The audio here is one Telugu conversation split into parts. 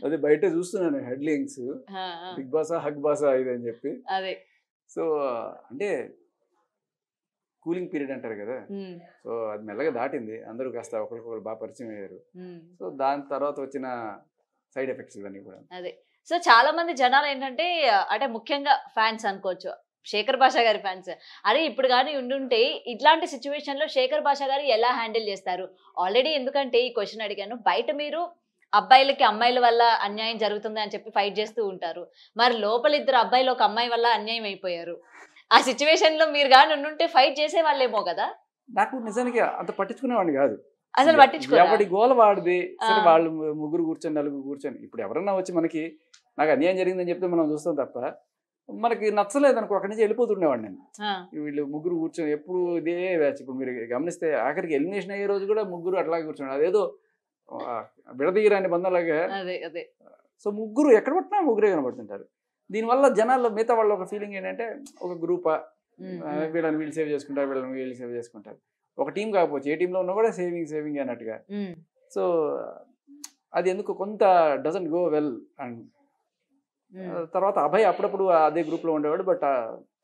అదే బయట చూస్తున్నాను హెడ్లైన్స్, బిగ్ బాసా హగ్ బాసా ఇది అని చెప్పి. అదే సో అంటే కూలింగ్ పీరియడ్ అంటారు కదా, సో అది మెల్లగా దాటింది, అందరూ కాస్త ఒకరికొకరు బాగా పరిచయం అయ్యారు. సో దాని తర్వాత వచ్చిన సైడ్ ఎఫెక్ట్స్ ఇవన్నీ కూడా. అదే సో చాలా మంది జనాలు ఏంటంటే అంటే ముఖ్యంగా ఫ్యాన్స్ అనుకోవచ్చు, శేఖర్ భాషా గారి ఫ్యాన్స్. అరే ఇప్పుడు కానీ ఉండుంటే ఇట్లాంటి సిచ్యువేషన్ లో శేఖర్ భాషా గారు ఎలా హ్యాండిల్ చేస్తారు? ఆల్రెడీ ఎందుకంటే ఈ క్వశ్చన్ అడిగాను, బయట మీరు అబ్బాయిలకి అమ్మాయిల వల్ల అన్యాయం జరుగుతుంది అని చెప్పి ఫైట్ చేస్తూ ఉంటారు, మరి లోపల ఇద్దరు అబ్బాయిలు ఒక అమ్మాయి వల్ల అన్యాయం అయిపోయారు. ఆ సిచ్యువేషన్ లో మీరు కానీ ఉండుంటే ఫైట్ చేసే వాళ్ళేమో కదా. నాకు నిజానికి అంత పట్టించుకునేవాడిని కాదు, అసలు పట్టించుకోరా? ఎవడి గోల వాడిది. సరే వాళ్ళు ముగ్గురు కూర్చొని నలుగురు కూర్చొని, ఇప్పుడు ఎవరన్నా వచ్చి మనకి నాకు అన్యాయం జరిగిందని చెప్తే మనం చూస్తాం తప్ప, మనకి నచ్చలేదు అనుకో అక్కడి నుంచి వెళ్ళిపోతుండేవాడిని నేను. వీళ్ళు ముగ్గురు కూర్చొని ఎప్పుడు ఇదే బ్యాచ్. ఇప్పుడు మీరు గమనిస్తే ఆఖరికి ఎలిమినేషన్ అయ్యే రోజు కూడా ముగ్గురు అట్లాగే కూర్చోండి, అదేదో విడదీయరాని బంధంలాగా. సో ముగ్గురు ఎక్కడ పట్టినా ముగ్గురే కనబడుతుంటారు. దీనివల్ల జనాల్లో మిగతా వాళ్ళ ఒక ఫీలింగ్ ఏంటంటే ఒక గ్రూపా, వీళ్ళని వీళ్ళు సేవ్ చేసుకుంటారు, వీళ్ళని వీళ్ళు సేవ్ చేసుకుంటారు. ఒక టీం కాకపోవచ్చు, ఏ టీంలో ఉన్నా కూడా సేవింగ్ అన్నట్టుగా. సో అది ఎందుకు కొంత డజంట్ గో వెల్. అండ్ తర్వాత అభయ్ అప్పుడప్పుడు అదే గ్రూప్ లో ఉండేవాడు, బట్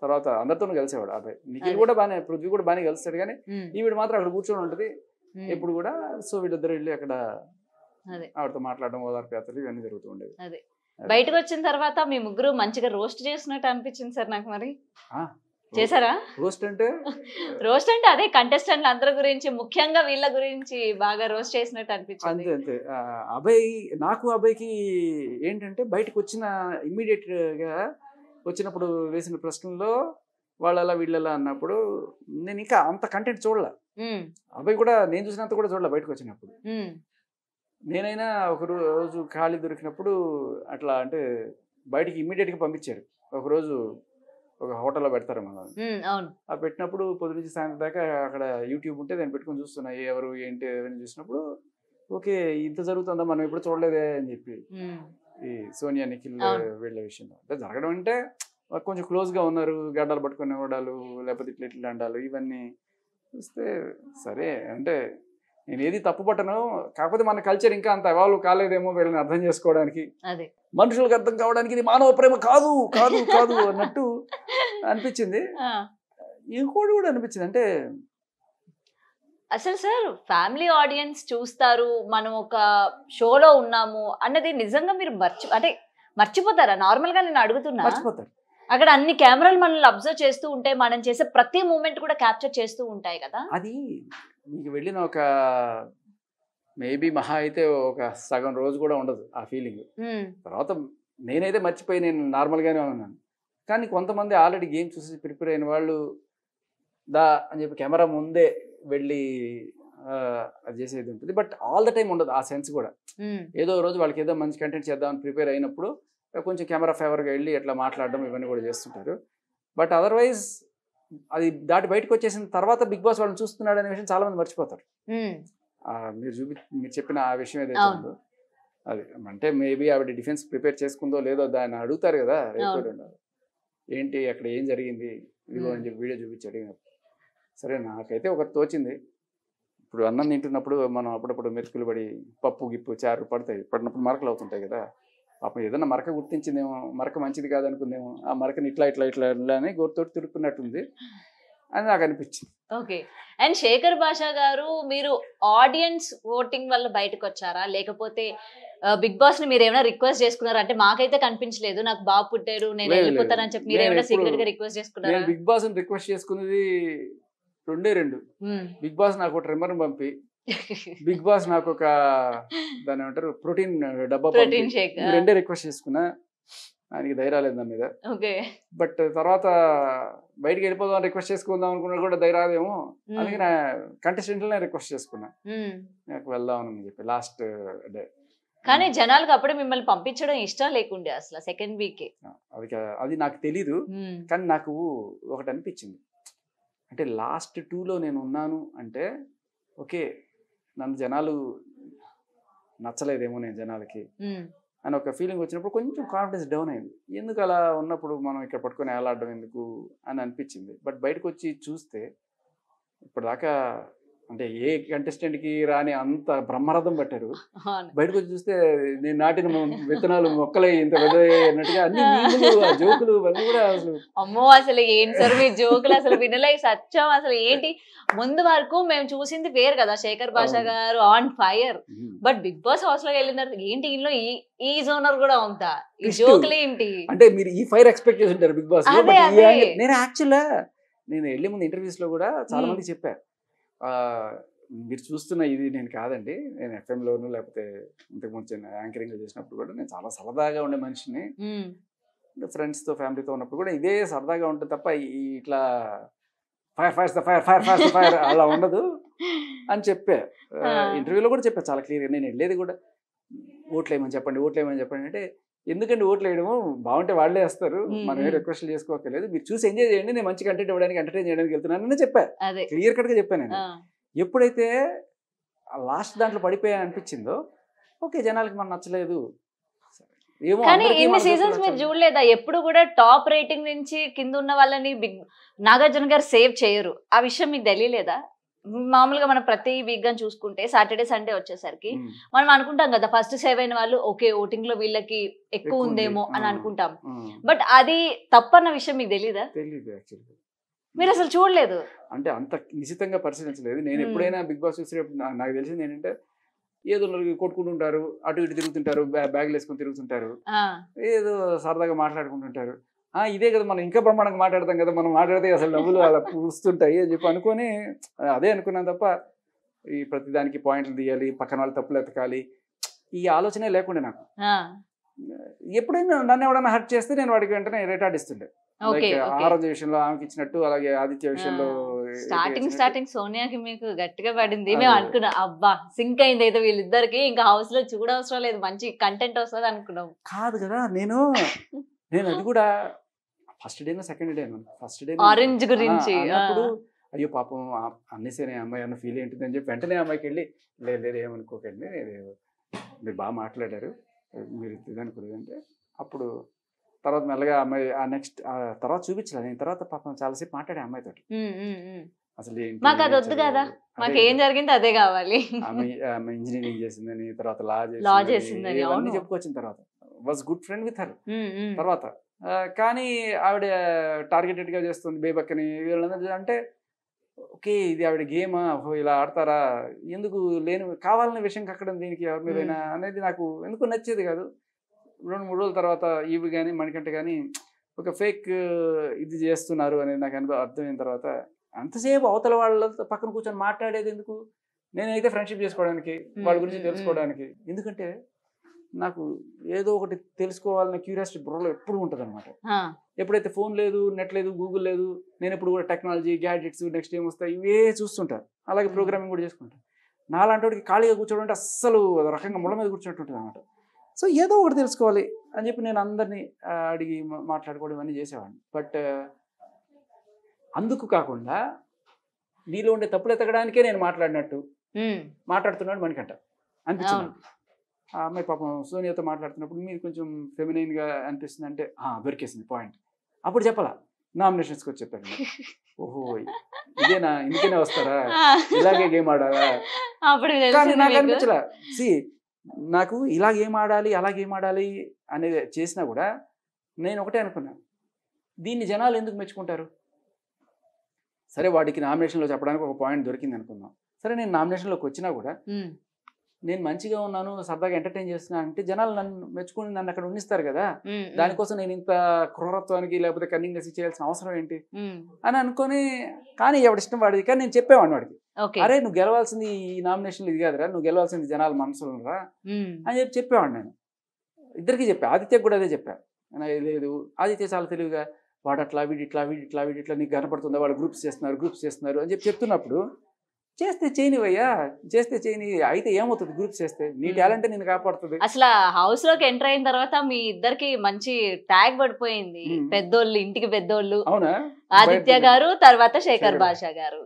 తర్వాత అందరితోనూ కలిసేవాడు. అభయ్ నిఖిల్ కూడా బాగానే, పృథ్వీ కూడా బాగానే కలుస్తాడు, కానీ ఈవిడ మాత్రం అక్కడ కూర్చొని ఉంటది ఎప్పుడు కూడా. సో వీళ్ళిద్దరు వెళ్ళి అక్కడ ఆవిడతో మాట్లాడడం, ఓదార్పు యాత్రలు ఇవన్నీ జరుగుతూ ఉండేవి. బయటకు వచ్చిన తర్వాత మీ ముగ్గురు మంచిగా రోస్ట్ చేసినట్టు అనిపించింది సార్ నాకు. మరి చేశారా రోస్ట్ అంటే? అదే కంటెస్టెంట్లు అందరి గురించి, ముఖ్యంగా వీళ్ళ గురించి బాగా రోస్ట్ చేసినట్టు అనిపించింది. అంతే. అభయ్కి ఏంటంటే బయటకు వచ్చిన ఇమ్మీడియట్ గా వచ్చినప్పుడు వేసిన ప్రశ్నల్లో వాళ్ళలా వీళ్ళలా అన్నప్పుడు నేను ఇంకా అంత కంటెంట్ చూడలే. అభయ్ కూడా నేను చూసినంత కూడా చూడలే బయటకు వచ్చినప్పుడు. నేనైనా ఒక రోజు ఖాళీ దొరికినప్పుడు అట్లా అంటే బయటికి ఇమ్మీడియట్ గా పంపించారు. ఒకరోజు ఒక హోటల్లో పెడతారు మనం, ఆ పెట్టినప్పుడు పొద్దు నుంచి సాయంత్రం దాకా అక్కడ యూట్యూబ్ ఉంటే నేను పెట్టుకొని చూస్తున్నా ఎవరు ఏంటి అని చూసినప్పుడు, ఓకే ఇంత జరుగుతుందా మనం ఎప్పుడు చూడలేదే అని చెప్పి. ఈ సోనియా నిఖిల్ వీళ్ళ విషయంలో అంటే జరగడం అంటే కొంచెం క్లోజ్ గా ఉన్నారు, గడ్డలు పట్టుకునే వాడాలు, లేకపోతే ఇట్లా అండాలు, ఇవన్నీ చూస్తే సరే అంటే నేను ఏది తప్పు పట్టను. కాకపోతే మన కల్చర్ ఇంకా అంత ఎవాల్వ్ కాలేదేమో వీళ్ళని అర్థం చేసుకోవడానికి, మనుషులకు అర్థం కావడానికి ఇది మానవ ప్రేమ కాదు కాదు కాదు అన్నట్టు అనిపించింది. ఇంకోటి కూడా అనిపించింది అంటే అసలు సార్ ఫ్యామిలీ ఆడియన్స్ చూస్తారు, మనం ఒక షోలో ఉన్నాము అన్నది నిజంగా మీరు మర్చిపోతారా? నార్మల్ గా నేను అడుగుతున్నా. మర్చిపోతారు. అక్కడ అన్ని కెమెరాలు మనల్ని అబ్జర్వ్ చేస్తూ ఉంటాయి, మనం చేసే ప్రతి మూమెంట్ కూడా క్యాప్చర్ చేస్తూ ఉంటాయి కదా. అది మీకు వెళ్ళిన ఒక మేబీ మహా అయితే ఒక సగం రోజు కూడా ఉండదు ఆ ఫీలింగ్. తర్వాత నేనైతే మర్చిపోయి నేను నార్మల్గానే ఉన్నాను. కానీ కొంతమంది ఆల్రెడీ గేమ్ చూసి ప్రిపేర్ అయిన వాళ్ళు దా అని చెప్పి కెమెరా ముందే వెళ్ళి అది చేసేది ఉంటుంది. బట్ ఆల్ ద టైం ఉండదు ఆ సెన్స్ కూడా. ఏదో రోజు వాళ్ళకి ఏదో మంచి కంటెంట్ చేద్దామని ప్రిపేర్ అయినప్పుడు కొంచెం కెమెరా ఫేవర్గా వెళ్ళి అట్లా మాట్లాడడం ఇవన్నీ కూడా చేస్తుంటారు. బట్ అదర్వైజ్ అది దాటి బయటకు వచ్చేసిన తర్వాత బిగ్ బాస్ వాళ్ళని చూస్తున్నాడు అనే విషయం చాలా మంది మర్చిపోతారు. మీరు చెప్పిన ఆ విషయం ఏదైతే ఉందో అది అంటే మేబీ ఆవిడ డిఫెన్స్ ప్రిపేర్ చేసుకుందో లేదో దాన్ని అడుగుతారు కదా రేపు, ఏంటి అక్కడ ఏం జరిగింది ఇదిగో అని చెప్పి వీడియో చూపించి అడిగినప్పుడు. సరే నాకైతే ఒకటి తోచింది, ఇప్పుడు అన్నం తింటున్నప్పుడు మనం అప్పుడప్పుడు మెతుకులు పడి పప్పు గిప్పు చారు పడినప్పుడు మరకలు అవుతుంటాయి కదా. పాపం ఏదైనా మరక గుర్తించిందేమో, మరక మంచిది కాదనుకుందేమో, ఆ మరకని ఇట్లా అని గోరుతోటి తిరుపున్నట్టుంది అని నాకు అనిపించింది. ఓకే. అండ్ శేఖర్ భాషా గారు, మీరు ఆడియన్స్ ఓటింగ్ వల్ల బయటకు వచ్చారా, లేకపోతే బిగ్ బాస్ ని మీరు ఏమైనా రిక్వెస్ట్ చేసుకున్నారా? అంటే మాకైతే కనిపించలేదు, నాకు బాబు పుట్టాడు నేను వెళ్ళిపోతానని చెప్పి మీరు ఏమైనా సీక్రెట్ గా రిక్వెస్ట్ చేసుకున్నారా? బిగ్ బాస్ ని రిక్వెస్ట్ చేసుకున్నది రెండు. బిగ్ బాస్ నాకు ఒక ట్రిమ్మర్ పంపి, బిగ్ బాస్ నాకు ఒక దాని ఏమంటారు ప్రోటీన్ డబ్బా రెండే రిక్వెస్ట్ చేసుకున్నా. ఆయనకి ధైర్యం లేదు నా మీద. బట్ తర్వాత బయటికి వెళ్ళిపోదాం రిక్వెస్ట్ చేసుకుందాం అనుకున్నా కూడా ధైర్యమేమో, అందుకే నా కంటెస్టెంట్లనే రిక్వెస్ట్ చేసుకున్నా నాకు వెళ్దామని చెప్పి లాస్ట్ డే. కానీ జనాలకు అప్పుడే మిమ్మల్ని పంపించడం ఇష్టం లేకుండే అసలు సెకండ్ వీక్. అది నాకు తెలీదు, కానీ నాకు ఒకటి అనిపించింది, అంటే లాస్ట్ 2లో నేను ఉన్నాను అంటే ఓకే నన్ను జనాలు నచ్చలేదేమో నేను జనాలకి అని ఒక ఫీలింగ్ వచ్చినప్పుడు కొంచెం కాన్ఫిడెన్స్ డౌన్ అయింది. ఎందుకు అలా ఉన్నప్పుడు మనం ఇక్కడ పట్టుకొని ఏలాడడం ఎందుకు అని అనిపించింది. బట్ బయటకు వచ్చి చూస్తే ఇప్పటిదాకా అంటే ఏ కంటెస్టెంట్ కి రాని అంత బ్రహ్మరథం పట్టారు. అవును. బయటకు వచ్చి చూస్తే నేను నాటిన విత్తనాలు మొక్కలై ఇంత పెద్దవి అన్నట్టుగా అన్ని మీములు, ఆ జోకులు అన్నీ కూడా అసలు అమ్మో అసలు ఏంటి సార్ మీ జోకులు అసలు వినలేక సత్యం. అసలు ఏంటి ముందు వరకు మేము చూసింది వేరు కదా, శేఖర్ భాష అవును. గారు on fire. But Bigg Boss house లోకి వెళ్ళిన తర్వాత ఏంటి ఇంట్లో ఈ జోనర్ కూడా ఉందా, ఈ Twist. జోకులు ఏంటి? అంటే మీరు ఈ ఫైర్ ఎక్స్పెక్ట్ చేసి ఉంటారు బిగ్ బాస్ లో. అదే, బట్ ఈ అదే. యాంగిల్ నేను యాక్చువల్గా నేను వెళ్ళే ముందు ఇంటర్వ్యూస్ లో కూడా చాలా మంది చెప్పారు, మీరు చూస్తున్న ఇది నేను కాదండి, నేను ఎఫ్ఎంలోను లేకపోతే ఇంతకుముందు యాంకరింగ్ చేసినప్పుడు కూడా నేను చాలా సరదాగా ఉండే మనిషిని, ఫ్రెండ్స్తో ఫ్యామిలీతో ఉన్నప్పుడు కూడా ఇదే సరదాగా ఉంటుంది తప్ప ఇట్లా fire fire fire fire fire fire అలా ఉండదు అని చెప్పా. ఇంటర్వ్యూలో కూడా చెప్పా చాలా క్లియర్గా. నేను వెళ్ళేది కూడా ఓట్లేమని చెప్పండి అంటే, ఎందుకంటే ఓట్లు వేయడము బాగుంటే వాళ్ళే వేస్తారు, మనం ఏ రిక్వెస్ట్ చేసుకోవట్లేదు, మీరు చూసి ఎంజాయ్ చేయండి, నేను మంచి కంటెంట్ ఇవ్వడానికి ఎంటర్టైన్ చేయడానికి వెళ్తున్నానని చెప్పా. క్లియర్ కట్గా చెప్పాను నేను. ఎప్పుడైతే లాస్ట్ దాంట్లో పడిపోయాను అనిపించిందో, ఓకే జనాలకి మనం నచ్చలేదు ఏమో. కానీ ఇన్ని సీజన్స్ మీరు చూడలేదా? ఎప్పుడు కూడా టాప్ రేటింగ్ నుంచి కింద ఉన్న వాళ్ళని నాగార్జున గారు సేవ్ చేయరు. ఆ విషయం మీకు తెలియలేదా? మామూలుగా మనం ప్రతి వీక్ గా చూసుకుంటే సాటర్డే సండే వచ్చేసరికి మనం అనుకుంటాం కదా, ఫస్ట్ సేవ్ అయిన వాళ్ళు ఓకే ఓటింగ్ లో వీళ్ళకి ఎక్కువ ఉందేమో అని అనుకుంటాం. బట్ అది తప్పన్న విషయం మీకు తెలీదా? తెలియదు యాక్చువల్గా. మీరు అసలు చూడలేదు అంటే అంత నిశ్చితంగా పరిశీలించలేదు నేను. ఎప్పుడైనా బిగ్ బాస్ చూసేటప్పుడు నాకు తెలిసింది ఏంటంటే, ఏదో కొట్టుకుంటుంటారు, అటు ఇటు తిరుగుతుంటారు, బ్యాగులు వేసుకొని తిరుగుతుంటారు, ఏదో సరదాగా మాట్లాడుకుంటుంటారు. ఇదే కదా మనం ఇంకా బ్రహ్మాండంగా మాట్లాడతాం కదా, మనం మాట్లాడితే అసలు నవ్వులు అలా పూస్తుంటాయి అని చెప్పి అనుకొని అదే అనుకున్నాను తప్ప, ఈ ప్రతిదానికి పాయింట్లు తీయాలి, పక్కన వాళ్ళు తప్పులు ఎతకాలి, ఈ ఆలోచనే లేకుండా నాకు. ఎప్పుడైనా నన్ను ఎవడన్నా హర్ట్ చేస్తే నేను వాడికి వెంటనే రిటార్డ్ ఇస్తుండే. ఆరోగ్య విషయంలో ఆమెకి ఇచ్చినట్టు, అలాగే ఆదిత్య విషయంలో స్టార్టింగ్ సోనియాకి మీకు గట్టిగా పడింది. మేము అనుకున్నాం అబ్బా సింక్ అయింది అయితే వీళ్ళిద్దరికి, ఇంకా హౌస్ లో చూడవసరం లేదు, మంచి కంటెంట్ వస్తుంది అనుకున్నాం. కాదు కదా, నేను అది కూడా first day second day orange గురించి అన్నప్పుడు అయ్యో పాపం అన్నేసేనే అమ్మాయి అన్న ఫీల్ ఏంటిది అని చెప్పి వెంటనే అమ్మాయికి వెళ్ళి లేదు ఏమనుకోకండి, మీరు బాగా మాట్లాడారు, మీరు ఇది అనుకోలేదు అంటే, అప్పుడు తర్వాత మెల్లగా అమ్మాయి నెక్స్ట్ తర్వాత చూపించలేదు నేను. తర్వాత పాపం చాలాసేపు మాట్లాడే అమ్మాయితో, అసలు మాకు అది వద్దు కదా, మాకు ఏం జరిగింది అదే కావాలి. ఆమె ఇంజనీరింగ్ చేసిందని, తర్వాత లా చేసిందని అవన్నీ చెప్పుకొచ్చిన తర్వాత was good friend with her తర్వాత. కానీ ఆవిడ టార్గెటెడ్ గా చేస్తుంది బేబక్కని వీళ్ళందరూ అంటే, ఓకే ఇది ఆవిడ గేమా, ఇలా ఆడతారా, ఎందుకు లేని కావాలనే విషయం కక్కడం దీనికి ఎవరి మీదైనా అనేది నాకు ఎందుకు నచ్చేది కాదు. 2-3 రోజుల తర్వాత ఇవి కానీ మణికంఠ కానీ ఒక ఫేక్ ఇది చేస్తున్నారు అనేది నాకు అర్థమైన తర్వాత, అంతసేపు అవతల వాళ్ళతో పక్కన కూర్చొని మాట్లాడేది ఎందుకు, నేనైతే ఫ్రెండ్షిప్ చేసుకోవడానికి, వాళ్ళ గురించి తెలుసుకోవడానికి. ఎందుకంటే నాకు ఏదో ఒకటి తెలుసుకోవాలనే క్యూరియాసిటీ బుర్రలో ఎప్పుడు ఉంటుంది అనమాట. ఎప్పుడైతే ఫోన్ లేదు, నెట్ లేదు, గూగుల్ లేదు, నేను ఎప్పుడు కూడా టెక్నాలజీ, గ్యాడ్జెట్స్, నెక్స్ట్ ఏం వస్తాయి ఇవే చూస్తుంటాను. అలాగే ప్రోగ్రామింగ్ కూడా చేసుకుంటాను. నాలాంటి వాడికి ఖాళీగా కూర్చోవడం అంటే అస్సలు రకంగా ముళ్ళ మీద కూర్చున్నట్టు అనమాట. సో ఏదో ఒకటి తెలుసుకోవాలి అని చెప్పి నేను అందరినీ అడిగి మాట్లాడుకోవడం ఇవన్నీ చేసేవాడిని. బట్ అందుకు కాకుండా నీలో ఉండే తప్పులు ఎతకడానికే నేను మాట్లాడుతున్నాడు మణికంఠ అనిపించింది. ఆ అమ్మాయి పాపం సోనియాతో మాట్లాడుతున్నప్పుడు మీరు కొంచెం ఫెమినైన్గా అనిపిస్తుంది అంటే దొరికేసింది పాయింట్. అప్పుడు చెప్పాలా, నామినేషన్స్కి వచ్చి చెప్పారు, ఓహో ఇదేనా, ఇందుకనే వస్తారా, ఇలాగే గేమ్ ఆడాలా. కానీ నాకు అనిపించలా, నాకు ఇలా గేమ్ ఆడాలి అలా గేమ్ ఆడాలి అనేది చేసినా కూడా నేను ఒకటే అనుకున్నా, దీన్ని జనాలు ఎందుకు మెచ్చుకుంటారు. సరే వాడికి నామినేషన్లో చెప్పడానికి ఒక పాయింట్ దొరికింది అనుకుందాం. సరే నేను నామినేషన్లోకి వచ్చినా కూడా నేను మంచిగా ఉన్నాను, సరదాగా ఎంటర్టైన్ చేస్తున్నాను అంటే జనాలు నన్ను మెచ్చుకుని నన్ను అక్కడ ఉండిస్తారు కదా, దానికోసం నేను ఇంత క్రూరత్వానికి లేకపోతే కన్నింగ్నెస్ చేయాల్సిన అవసరం ఏంటి అని అనుకొని. కానీ ఎవడిష్టం వాడిది. కానీ నేను చెప్పేవాడిని వాడికి, అరే నువ్వు గెలవాల్సింది ఈ నామినేషన్లు ఇది కాదురా, నువ్వు గెలవాల్సింది జనాల మనసులో రా అని చెప్పేవాడిని. నేను ఇద్దరికి చెప్పా, ఆదిత్యకు కూడా అదే చెప్పా. లేదు ఆదిత్య చాలా తెలివిగా వాడు అట్లా వీడిట్లా నీకు కనపడుతుందా, వాడు గ్రూప్స్ చేస్తున్నారు అని చెప్తున్నప్పుడు, చేస్తే చేయనివయ్యా, చేస్తే చేయని, అయితే ఏమవుతుంది గ్రూప్స్ చేస్తే, నీ టాలెంట్ నేను కాపాడుతుంది. అసలు హౌస్ లోకి ఎంటర్ అయిన తర్వాత మీ ఇద్దరికి మంచి ట్యాగ్ పడిపోయింది, పెద్దోళ్ళు, ఇంటికి పెద్దోళ్ళు. అవునా, ఆదిత్య గారు తర్వాత శేఖర్ భాష గారు.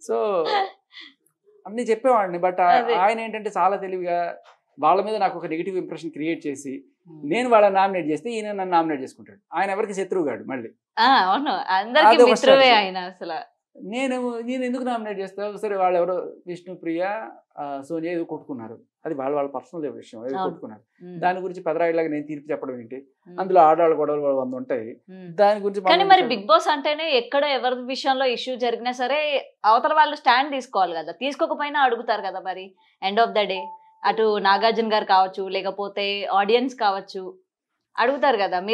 సో అన్ని చెప్పేవాడిని. బట్ ఆయన ఏంటంటే చాలా తెలివిగా వాళ్ళ మీద నాకు ఒక నెగిటివ్ ఇంప్రెషన్ క్రియేట్ చేసి, నేను వాళ్ళని నామినేట్ చేస్తే ఈయన నన్ను నామినేట్ చేసుకుంటాడు. ఆయన ఎవరికి శత్రువు కాడు మళ్ళీ. అవును, అందరికి మిత్రువే ఆయన. అసలు నేను ఎందుకు నామినేట్ చేస్తాను? సరే వాళ్ళు ఎవరో విష్ణుప్రియ, సోనియా ఏదో కొట్టుకున్నారు. అది వాళ్ళ పర్సనల్ విషయం, ఏదో అవును. కొట్టుకున్నారు. దాని గురించి పెదరాయిలాగా నేను తీర్పు చెప్పడం ఏంటి? ఉమ్. అందులో ఆడవాళ్ళ గొడవలు 100 ఉంటాయి. ఉమ్. దాని గురించి కానీ మనం మరి విషయం- బిగ్ బాస్ అంటేనే ఎక్కడ ఎవరి విషయంలో ఇష్యూ జరిగినా సరే అవతల వాళ్ళు స్టాండ్ తీసుకోవాలి కదా, తీసుకోకపోయినా అడుగుతారు కదా. మరి ఎండ్ ఆఫ్ ద డే అటు నాగార్జున గారు కావచ్చు, లేకపోతే ఆడియన్స్ కావచ్చు, అడుగుతారు కదా. మీరు